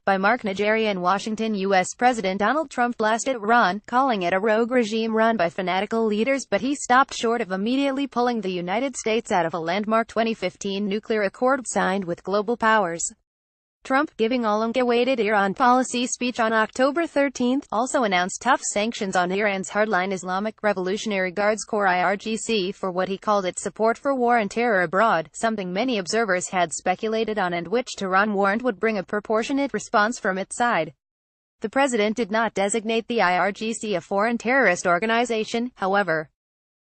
by Mark Najarian Washington U.S. President Donald Trump blasted Iran, calling it a rogue regime run by fanatical leaders, but he stopped short of immediately pulling the United States out of a landmark 2015 nuclear accord signed with global powers. Trump, giving a long-awaited Iran policy speech on October 13, also announced tough sanctions on Iran's hardline Islamic Revolutionary Guards Corps (IRGC) for what he called its support for war and terror abroad, something many observers had speculated on and which Tehran warned would bring a proportionate response from its side. The president did not designate the IRGC a foreign terrorist organization, however.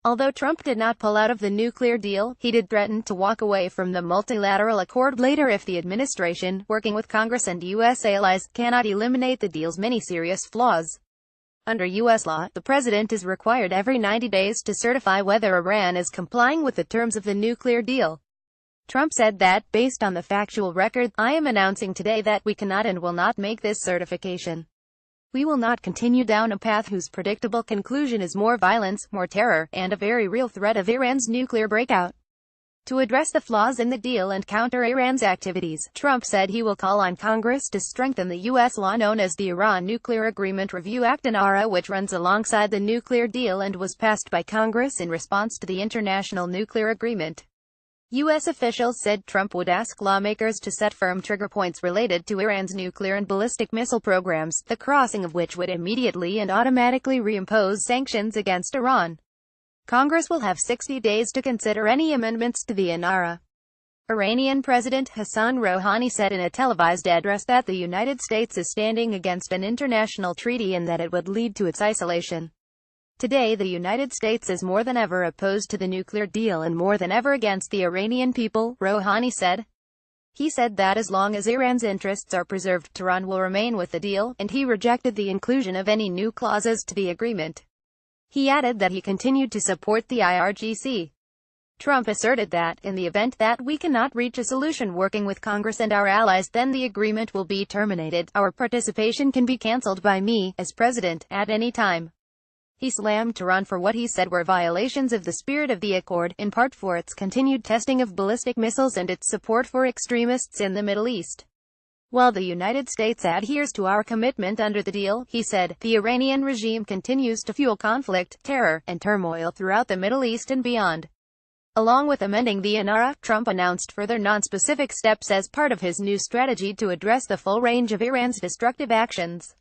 Although Trump did not pull out of the nuclear deal, he did threaten to walk away from the multilateral accord later if the administration, working with Congress and U.S. allies, cannot eliminate the deal's many serious flaws. Under U.S. law, the president is required every 90 days to certify whether Iran is complying with the terms of the nuclear deal. Trump said that, based on the factual record, I am announcing today that we cannot and will not make this certification. We will not continue down a path whose predictable conclusion is more violence, more terror, and a very real threat of Iran's nuclear breakout. To address the flaws in the deal and counter Iran's activities, Trump said he will call on Congress to strengthen the U.S. law known as the Iran Nuclear Agreement Review Act (IRA), which runs alongside the nuclear deal and was passed by Congress in response to the International Nuclear Agreement. U.S. officials said Trump would ask lawmakers to set firm trigger points related to Iran's nuclear and ballistic missile programs, the crossing of which would immediately and automatically reimpose sanctions against Iran. Congress will have 60 days to consider any amendments to the IRA. Iranian President Hassan Rouhani said in a televised address that the United States is standing against an international treaty and that it would lead to its isolation. Today the United States is more than ever opposed to the nuclear deal and more than ever against the Iranian people, Rouhani said. He said that as long as Iran's interests are preserved, Tehran will remain with the deal, and he rejected the inclusion of any new clauses to the agreement. He added that he continued to support the IRGC. Trump asserted that, in the event that we cannot reach a solution working with Congress and our allies, then the agreement will be terminated. Our participation can be cancelled by me, as president, at any time. He slammed Tehran for what he said were violations of the spirit of the accord, in part for its continued testing of ballistic missiles and its support for extremists in the Middle East. While the United States adheres to our commitment under the deal, he said, the Iranian regime continues to fuel conflict, terror, and turmoil throughout the Middle East and beyond. Along with amending the IRA, Trump announced further non-specific steps as part of his new strategy to address the full range of Iran's destructive actions.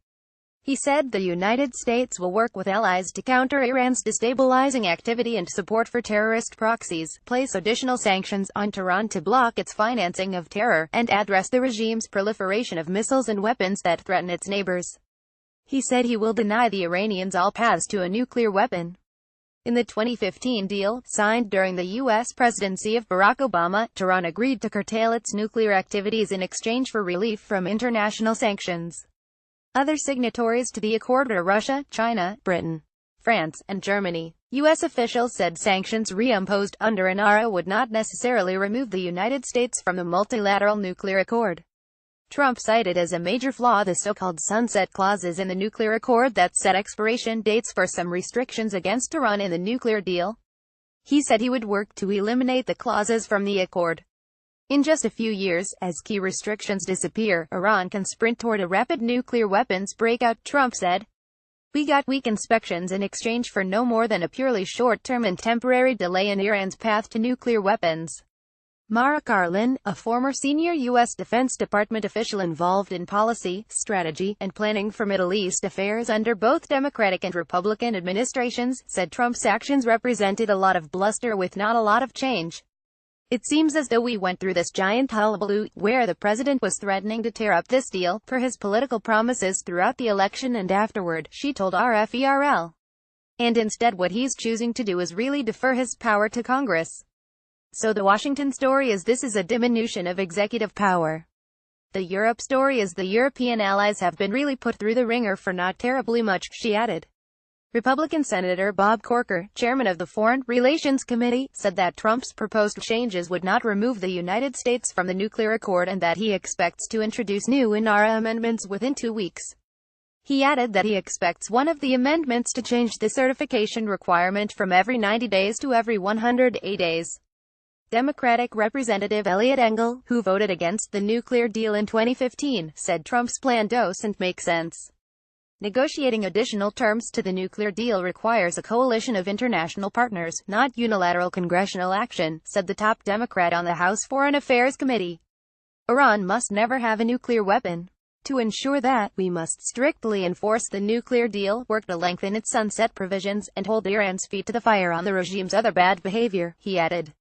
He said the United States will work with allies to counter Iran's destabilizing activity and support for terrorist proxies, place additional sanctions on Tehran to block its financing of terror, and address the regime's proliferation of missiles and weapons that threaten its neighbors. He said he will deny the Iranians all paths to a nuclear weapon. In the 2015 deal, signed during the U.S. presidency of Barack Obama, Tehran agreed to curtail its nuclear activities in exchange for relief from international sanctions. Other signatories to the accord are Russia, China, Britain, France, and Germany. U.S. officials said sanctions reimposed under an IRA would not necessarily remove the United States from the multilateral nuclear accord. Trump cited as a major flaw the so-called sunset clauses in the nuclear accord that set expiration dates for some restrictions against Iran in the nuclear deal. He said he would work to eliminate the clauses from the accord. In just a few years, as key restrictions disappear, Iran can sprint toward a rapid nuclear weapons breakout, Trump said. We got weak inspections in exchange for no more than a purely short-term and temporary delay in Iran's path to nuclear weapons. Mark Najarian, a former senior U.S. Defense Department official involved in policy, strategy, and planning for Middle East affairs under both Democratic and Republican administrations, said Trump's actions represented a lot of bluster with not a lot of change. It seems as though we went through this giant hullabaloo, where the president was threatening to tear up this deal, per his political promises throughout the election and afterward, she told RFERL. And instead what he's choosing to do is really defer his power to Congress. So the Washington story is this is a diminution of executive power. The Europe story is the European allies have been really put through the ringer for not terribly much, she added. Republican Senator Bob Corker, chairman of the Foreign Relations Committee, said that Trump's proposed changes would not remove the United States from the nuclear accord and that he expects to introduce new IRA amendments within 2 weeks. He added that he expects one of the amendments to change the certification requirement from every 90 days to every 108 days. Democratic Representative Eliot Engel, who voted against the nuclear deal in 2015, said Trump's plan doesn't make sense. Negotiating additional terms to the nuclear deal requires a coalition of international partners, not unilateral congressional action, said the top Democrat on the House Foreign Affairs Committee. Iran must never have a nuclear weapon. To ensure that, we must strictly enforce the nuclear deal, work to lengthen its sunset provisions, and hold Iran's feet to the fire on the regime's other bad behavior, he added.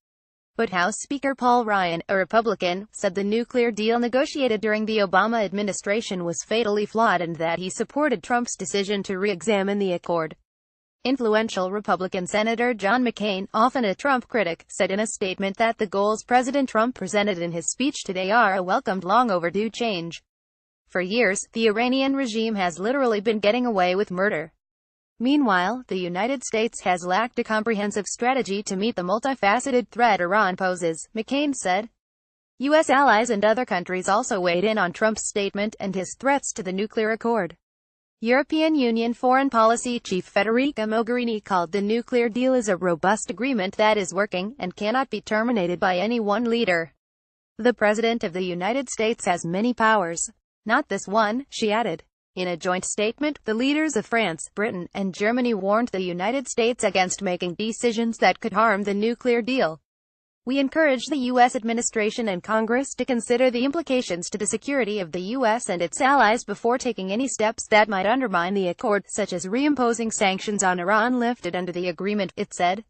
But House Speaker Paul Ryan, a Republican, said the nuclear deal negotiated during the Obama administration was fatally flawed and that he supported Trump's decision to re-examine the accord. Influential Republican Senator John McCain, often a Trump critic, said in a statement that the goals President Trump presented in his speech today are a welcomed long-overdue change. For years, the Iranian regime has literally been getting away with murder. Meanwhile, the United States has lacked a comprehensive strategy to meet the multifaceted threat Iran poses, McCain said. U.S. allies and other countries also weighed in on Trump's statement and his threats to the nuclear accord. European Union Foreign Policy Chief Federica Mogherini called the nuclear deal as a robust agreement that is working, and cannot be terminated by any one leader. The President of the United States has many powers. Not this one, she added. In a joint statement, the leaders of France, Britain, and Germany warned the United States against making decisions that could harm the nuclear deal. We encourage the U.S. administration and Congress to consider the implications to the security of the U.S. and its allies before taking any steps that might undermine the accord, such as reimposing sanctions on Iran lifted under the agreement, it said.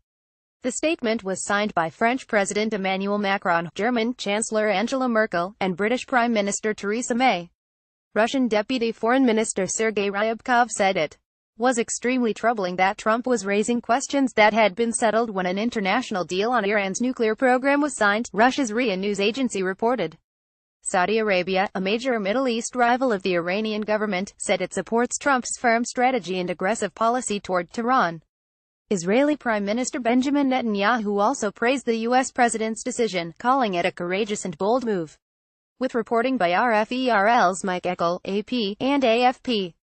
The statement was signed by French President Emmanuel Macron, German Chancellor Angela Merkel, and British Prime Minister Theresa May. Russian Deputy Foreign Minister Sergei Ryabkov said it was extremely troubling that Trump was raising questions that had been settled when an international deal on Iran's nuclear program was signed, Russia's RIA news agency reported. Saudi Arabia, a major Middle East rival of the Iranian government, said it supports Trump's firm strategy and aggressive policy toward Tehran. Israeli Prime Minister Benjamin Netanyahu also praised the U.S. president's decision, calling it a courageous and bold move. With reporting by RFERL's Mike Eckel, AP, and AFP.